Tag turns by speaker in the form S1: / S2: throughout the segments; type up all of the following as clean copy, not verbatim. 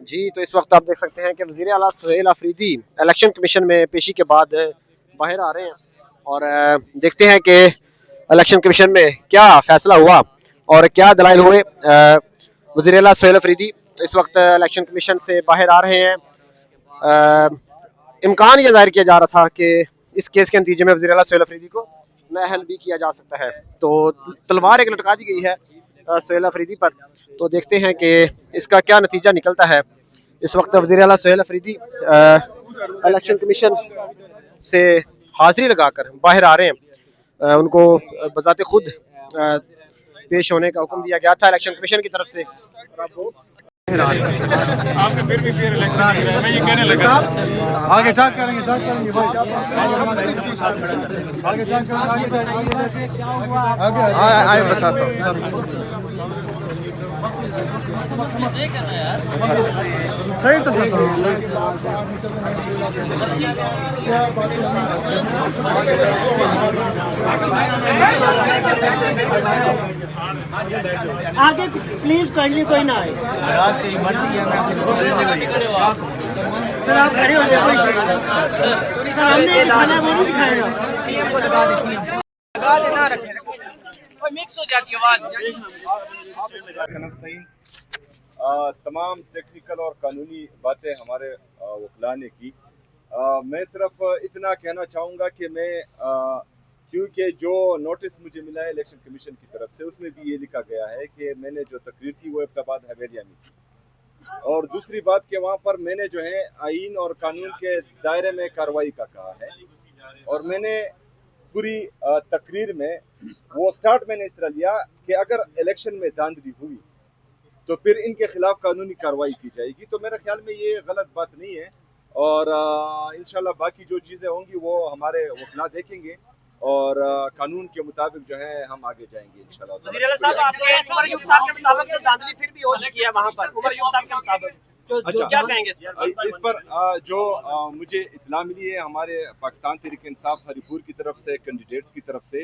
S1: जी, तो इस वक्त आप देख सकते हैं कि वज़ीर आला सुहेल अफरीदी इलेक्शन कमीशन में पेशी के बाद बाहर आ रहे हैं और देखते हैं कि इलेक्शन कमीशन में क्या फैसला हुआ और क्या दलाइल हुए। वज़ीर आला सुहेल अफरीदी इस वक्त इलेक्शन कमीशन से बाहर आ रहे हैं। इम्कान ये जाहिर किया जा रहा था कि इस केस के नतीजे में वज़ीर आला सुहेल अफरीदी को नाअहल भी किया जा सकता है, तो तलवार एक लटका दी गई है सुहेल अफरीदी पर। तो देखते हैं कि इसका क्या नतीजा निकलता है। इस वक्त वज़ीर आला सुहेल अफरीदी इलेक्शन कमीशन से हाजिरी लगाकर बाहर आ रहे हैं। उनको बज़ाते खुद पेश होने का हुक्म दिया गया था इलेक्शन कमीशन की तरफ से।
S2: आपके फिर भी फिर इलेक्शन नहीं रहा, मैं ये कहने लगा आगे स्टार्ट करेंगे भाई आगे आगे बताता हूँ सही तो
S3: आगे प्लीज काइंडली कोई ना आए। सर आप खड़े हो जाए, कोई सर हमने दिखाना है वो नहीं दिखाएगा। सीएम को लगा दे, सीएम ना रखें, कोई मिक्स हो जाती है आवाज।
S4: तमाम टेक्निकल और कानूनी बातें हमारे वकला ने की। मैं सिर्फ इतना कहना चाहूँगा कि मैं क्योंकि जो नोटिस मुझे मिला है इलेक्शन कमीशन की तरफ से, उसमें भी ये लिखा गया है कि मैंने जो तकरीर की वो इब्टाबाद हवेलिया में की, और दूसरी बात कि वहाँ पर मैंने जो है आइन और कानून के दायरे में कार्रवाई का कहा है। और मैंने पूरी तकरीर में वो स्टार्ट मैंने इस तरह लिया कि अगर इलेक्शन में धांधली हुई तो फिर इनके खिलाफ कानूनी कार्रवाई की जाएगी। तो मेरे ख्याल में ये गलत बात नहीं है, और इंशाल्लाह बाकी जो चीज़ें होंगी वो हमारे वकला देखेंगे और कानून के मुताबिक जो है हम आगे जाएंगे इंशाल्लाह।
S1: वज़ीर आला साहब, आपके उमर अयूब साहब के मुताबिक तो धांधली फिर भी हो चुकी है वहाँ पर, उमर अयूब साहब के मुताबिक
S4: अच्छा,
S1: क्या कहेंगे
S4: इस पर जो मुझे इत्तला मिली है हमारे पाकिस्तान तहरीक इंसाफ हरीपुर की तरफ से, कैंडिडेट्स की तरफ से,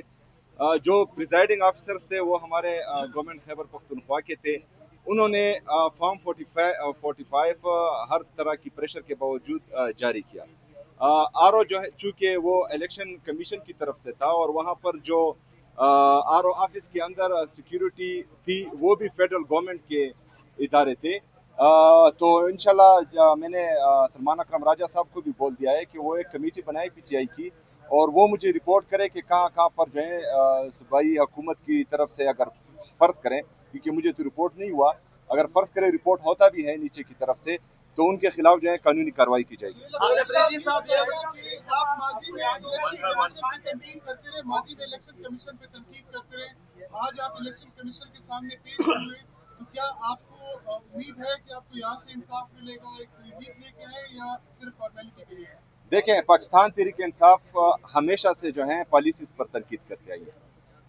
S4: जो प्रिजाइडिंग ऑफिसर्स थे वो हमारे गवर्नमेंट खैबर पख्तूनख्वा के थे। उन्होंने फॉर्म 45 हर तरह की प्रेशर के बावजूद जारी किया। आरओ जो है चूँकि वो इलेक्शन कमीशन की तरफ से था और वहाँ पर जो आरओ ऑफिस के अंदर सिक्योरिटी थी वो भी फेडरल गवर्नमेंट के इदारे थे। तो इंशाल्लाह मैंने सलमान अकरम राजा साहब को भी बोल दिया है कि वो एक कमेटी बनाई पीटीआई की, और वो मुझे रिपोर्ट करे कि कहाँ कहाँ पर जो है सूबाई हुकूमत की तरफ से, अगर फ़र्ज़ करें, क्योंकि मुझे तो रिपोर्ट नहीं हुआ, अगर फ़र्ज़ करें रिपोर्ट होता भी है नीचे की तरफ से, तो उनके खिलाफ जो है कानूनी कार्रवाई की जाएगी।
S5: आज आप इलेक्शन कमीशन के सामने पेश हुए, तो क्या आपको उम्मीद है कि आपको यहाँ से इंसाफ मिलेगा? एक उम्मीद लेके आए या सिर्फ फॉर्मेलिटी के लिए?
S4: देखें, पाकिस्तान तहरीक इंसाफ हमेशा से जो है पॉलिसीज़ पर तनकीद करते आई है।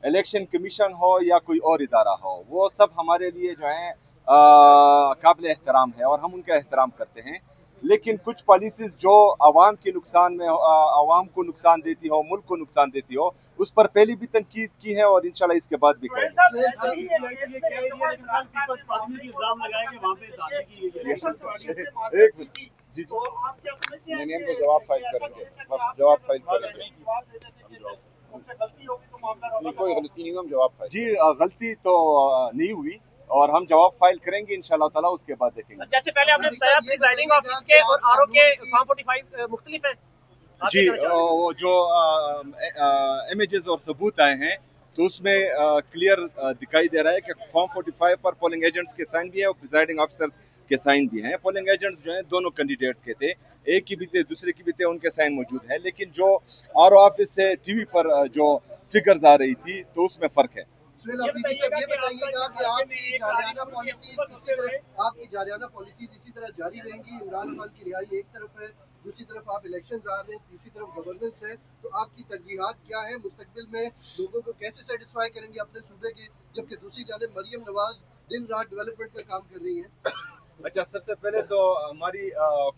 S4: इलेक्शन कमीशन हो या कोई और इदारा हो, वो सब हमारे लिए जो है काबिल एहतराम है और हम उनका एहतराम करते हैं। लेकिन कुछ पॉलिसीज़ जो आवाम के नुकसान में आवाम को नुकसान देती हो, मुल्क को नुकसान देती हो, उस पर पहले भी तनकीद की है और इंशाल्लाह इसके बाद भी करेंगे। जी जी, नहीं, हम तो जवाब फाइल करेंगे, बस जवाब फाइल करेंगे। कोई गलती नहीं, हम जवाब फाइल। जी, गलती तो नहीं हुई और हम जवाब फाइल करेंगे इंशाल्लाह ताला, उसके बाद देखेंगे।
S1: जैसे पहले आपने बताया प्रिजाइडिंग ऑफिस के और आरओ के फॉर्म 45 मुख्तलिफ हैं
S4: जी, वो जो इमेजेस और सबूत आए हैं तो उसमें क्लियर दिखाई दे रहा है कि फॉर्म 45 पर पोलिंग एजेंट्स के साइन भी है और प्रिजाइडिंग ऑफिसर्स के साइन भी हैं। पोलिंग एजेंट्स जो हैं दोनों कैंडिडेट्स के थे, एक की भी थे दूसरे की भी थे, उनके साइन मौजूद है। लेकिन जो आरओ ऑफिस से टीवी पर जो फिगर्स आ रही थी तो उसमें फ़र्क है।
S6: सुहेल अफरीदी साहब, ये बताइएगा कि आपकी जारियाना पॉलिसीज इसी तरह जारी रहेंगी? इमरान खान की रिहाई एक तरफ है, दूसरी तरफ आप इलेक्शन आ रहे हैं, तीसरी तरफ गवर्नेंस है, तो आपकी तरजीहात क्या है? मुस्तकबिल में लोगों को कैसे सेटिस्फाई करेंगे अपने सूबे के, जबकि दूसरी जानिब मरियम नवाज दिन रात डेवलपमेंट का काम कर रही है?
S4: अच्छा, सबसे पहले तो हमारी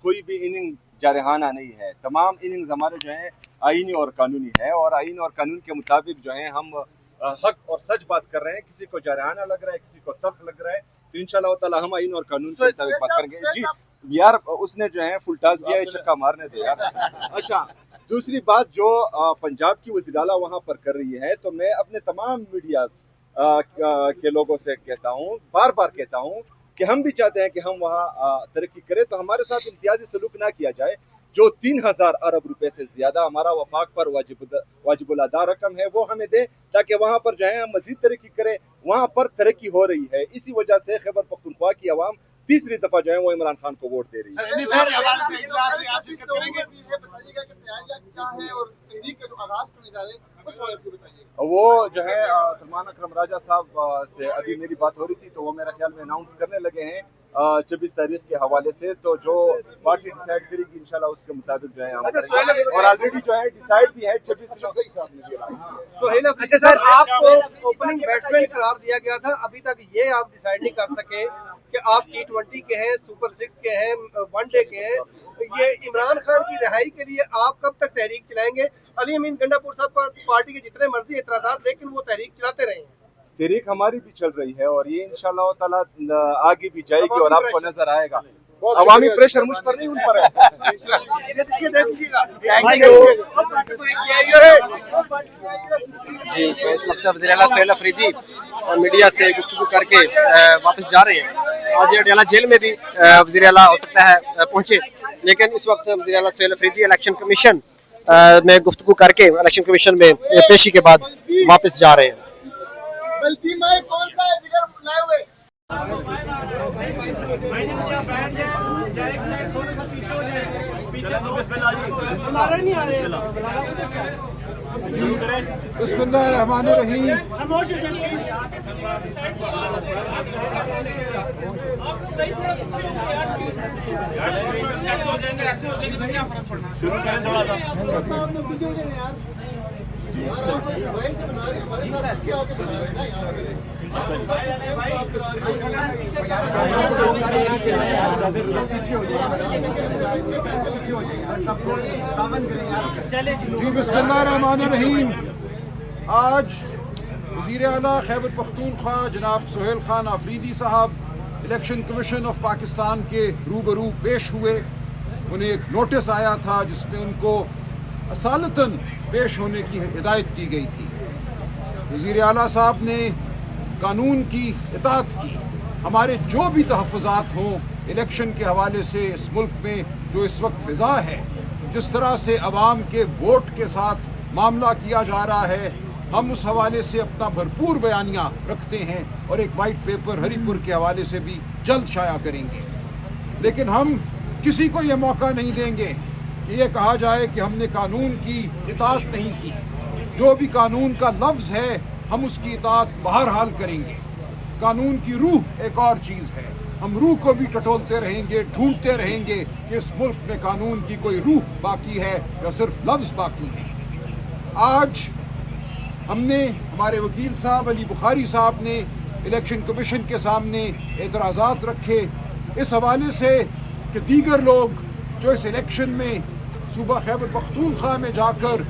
S4: कोई भी इनिंग जारहाना नहीं है। तमाम इनिंग्स हमारे जो हैं आईनी और कानूनी है, और आइन और कानून के मुताबिक जो है हम حق اور سچ بات کر رہے ہیں. کسی کو جارحانہ لگ رہا ہے, کسی کو تلخ لگ رہا ہے, تو انشاءاللہ تعالی ہم آئین اور قانون کے مطابق بات کریں گے. جی یار اس نے جو ہے فل ٹاس دیا ہے, چکا مارنے دے یار. اچھا دوسری بات جو پنجاب کی وزیر اعلیٰ وہاں پر کر رہی ہے, تو میں اپنے تمام میڈیاز کے لوگوں سے کہتا ہوں, بار بار کہتا ہوں کہ ہم بھی چاہتے ہیں کہ ہم وہاں ترقی کریں, تو ہمارے ساتھ امتیازی سلوک نہ کیا جائے. جو 3000 ارب روپے سے زیادہ ہمارا وفاق پر واجب الادا رقم ہے وہ ہمیں دے, تاکہ وہاں پر جو ہے ہم مزید ترقی کریں. وہاں پر ترقی ہو رہی ہے, اسی وجہ سے خیبر پختونخوا کی عوام تیسری دفعہ جو ہے وہ عمران خان کو ووٹ دے رہی ہے. وہ جو ہے سلمان اکرم راجہ صاحب سے ابھی میری بات ہو رہی تھی, تو وہ میرا خیال میں اناؤنس کرنے لگے ہیں 26 تاریخ کے حوالے سے. تو جو پارٹی ڈیسائیڈ کرے گی انشاءاللہ اس کے مطابق جو ہے ہم کریں گے, اور آلریڈی جو ہے ڈیسائیڈ بھی ہے 26 صاحب نے بھی.
S6: سہیل افریدی اچھا سر, آپ کو اوپننگ بیٹسمین قرار دیا گیا تھا, ابھی تک یہ آپ ڈیسائیڈ نہیں کر سکے کہ آپ T20 کے ہیں, سپر 6 کے ہیں, ون ڈے کے ہیں. یہ عمران خان کی رہائی کے لیے آپ کب تک تحریک چلائیں گے؟ علی امین گنڈا پور صاحب پر پارٹی کے جتنے مرضی اعتراضات, لیکن وہ تحریک چلاتے رہے ہیں.
S4: تحریک ہماری بھی چل رہی ہے, اور یہ انشاءاللہ تعالی آگے بھی جائے گی, اور آپ کو نظر آئے گا. عوامی پریشر مجھ پر نہیں, ان پر ہے.
S1: جی اس وقت وزیر اعلیٰ سہیل افریدی میڈیا سے گفتگو کر کے واپس جا رہے ہیں. آج اڈیالہ جیل میں بھی وزیر اعلیٰ ہو سکتا ہے پہنچے, لیکن اس وقت وزیر اعلیٰ سہیل افریدی الیکشن کمیشن میں گفتگو کر کے الیکشن کمیشن میں پیشی کے بعد واپس جا رہے ہیں.
S5: بسم اللہ الرحمن الرحیم. جی بسم اللہ الرحمن الرحیم. آج وزیر اعلیٰ خیبر پختونخوا جناب سہیل خان آفریدی صاحب الیکشن کمیشن آف پاکستان کے روبرو پیش ہوئے. انہیں ایک نوٹس آیا تھا جس میں ان کو اصالتاً پیش ہونے کی ہدایت کی گئی تھی. وزیر اعلیٰ صاحب نے قانون کی اطاعت کی. ہمارے جو بھی تحفظات ہوں الیکشن کے حوالے سے اس ملک میں جو اس وقت فضا ہے, جس طرح سے عوام کے ووٹ کے ساتھ معاملہ کیا جا رہا ہے, ہم اس حوالے سے اپنا بھرپور بیانیہ رکھتے ہیں, اور ایک وائٹ پیپر ہری پور کے حوالے سے بھی جلد شائع کریں گے. لیکن ہم کسی کو یہ موقع نہیں دیں گے کہ یہ کہا جائے کہ ہم نے قانون کی اطاعت نہیں کی. جو بھی قانون کا لفظ ہے ہم اس کی اطاعت بہرحال کریں گے. قانون کی روح ایک اور چیز ہے, ہم روح کو بھی ٹٹولتے رہیں گے, ڈھونڈتے رہیں گے کہ اس ملک میں قانون کی کوئی روح باقی ہے یا صرف لفظ باقی ہے. آج ہم نے, ہمارے وکیل صاحب علی بخاری صاحب نے الیکشن کمیشن کے سامنے اعتراضات رکھے اس حوالے سے کہ دیگر لوگ جو اس الیکشن میں صوبہ خیبر پختونخوا میں جا کر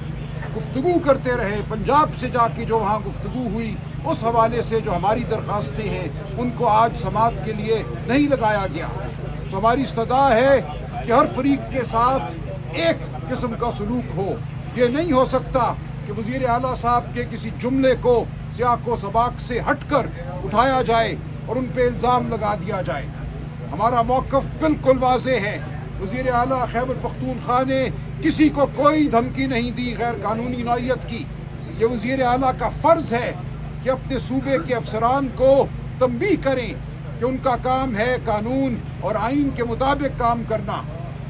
S5: گفتگو کرتے رہے, پنجاب سے جا کے جو وہاں گفتگو ہوئی, اس حوالے سے جو ہماری درخواستیں ہیں ان کو آج سماعت کے لیے نہیں لگایا گیا. تو ہماری استدعا ہے کہ ہر فریق کے ساتھ ایک قسم کا سلوک ہو. یہ نہیں ہو سکتا کہ وزیر اعلیٰ صاحب کے کسی جملے کو سیاق و سباق سے ہٹ کر اٹھایا جائے اور ان پہ الزام لگا دیا جائے. ہمارا موقف بالکل واضح ہے. وزیر اعلیٰ خیبر پختونخوا نے کسی کو کوئی دھمکی نہیں دی غیر قانونی نوعیت کی. یہ وزیر اعلیٰ کا فرض ہے کہ اپنے صوبے کے افسران کو تنبیہ کریں کہ ان کا کام ہے قانون اور آئین کے مطابق کام کرنا.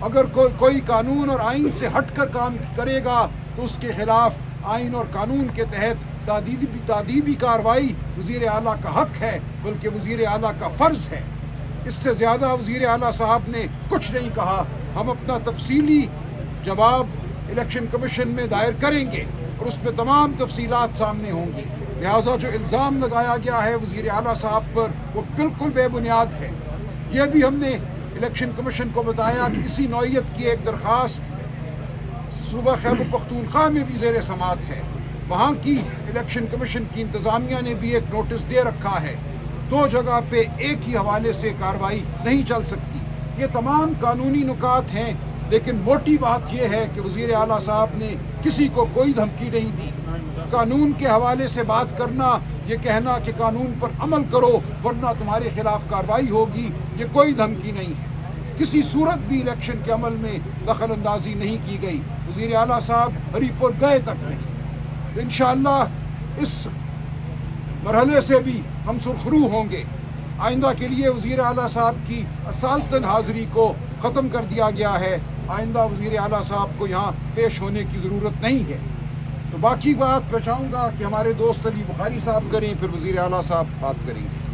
S5: اگر کوئی قانون اور آئین سے ہٹ کر کام کرے گا تو اس کے خلاف آئین اور قانون کے تحت تعدیبی کارروائی وزیر اعلیٰ کا حق ہے, بلکہ وزیر اعلیٰ کا فرض ہے. اس سے زیادہ وزیر اعلیٰ صاحب نے کچھ نہیں کہا. ہم اپنا تفصیلی جواب الیکشن کمیشن میں دائر کریں گے اور اس میں تمام تفصیلات سامنے ہوں گی. لہٰذا جو الزام لگایا گیا ہے وزیر اعلیٰ صاحب پر وہ بالکل بے بنیاد ہے. یہ بھی ہم نے الیکشن کمیشن کو بتایا کہ اسی نوعیت کی ایک درخواست صوبہ خیبر پختونخوا میں بھی زیر سماعت ہے. वहाँ की इलेक्शन कमीशन की इंतज़ामिया ने भी एक नोटिस दे रखा है। 2 जगह पे एक ही हवाले से कार्रवाई नहीं चल सकती। ये तमाम कानूनी नुकात हैं, लेकिन मोटी बात यह है कि वज़ीर आला साहब ने किसी को कोई धमकी नहीं दी। कानून के हवाले से बात करना, ये कहना कि कानून पर अमल करो वरना तुम्हारे खिलाफ कार्रवाई होगी, ये कोई धमकी नहीं है। किसी सूरत भी इलेक्शन के अमल में दखल अंदाजी नहीं की गई। वज़ीर आला साहब हरीपुर गए तक नहीं। तो इंशाअल्लाह इस मरहले से भी हम सुरखरू होंगे। आइंदा के लिए वज़ीर आला साहब की असालतन हाज़िरी को ख़त्म कर दिया गया है। आइंदा वज़ीर आला साहब को यहाँ पेश होने की ज़रूरत नहीं है। तो बाकी बात मैं चाहूँगा कि हमारे दोस्त अली बुखारी साहब करें, फिर वज़ीर आला साहब बात करेंगे।